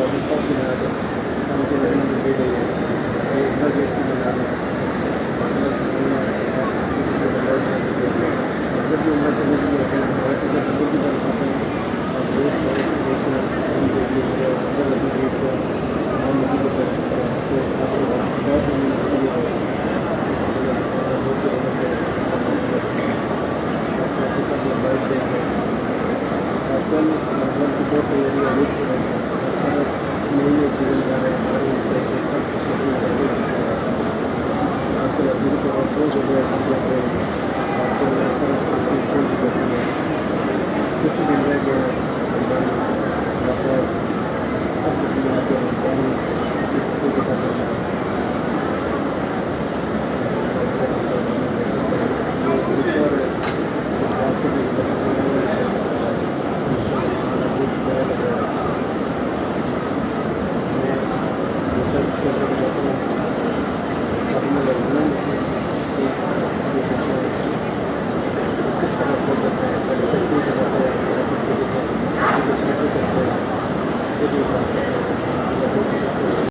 बहुत काफ़ी बना दो समझ नहीं दे रही है एक हर व्यक्ति बना दो जब भी उम्र चली गई है हमारे से जब बुजुर्ग बन पाते हैं और दोस्त बहुत देखते हैं अगर अभी देखते हैं हम नदी को करते हैं तो बहुत जमीन होती है ऐसे कर बाइक देंगे आजकल मतलब की बहुत तैयारी अभी नई नई चीज़ें बना रहे हैं हमारे सब शेड्यूल करके आजकल अभी तो रोज हो गया जैसे आजकल छोड़ दी जाती है कुछ दिन रह गए मतलब सब कुछ मिला के पानी Thank you.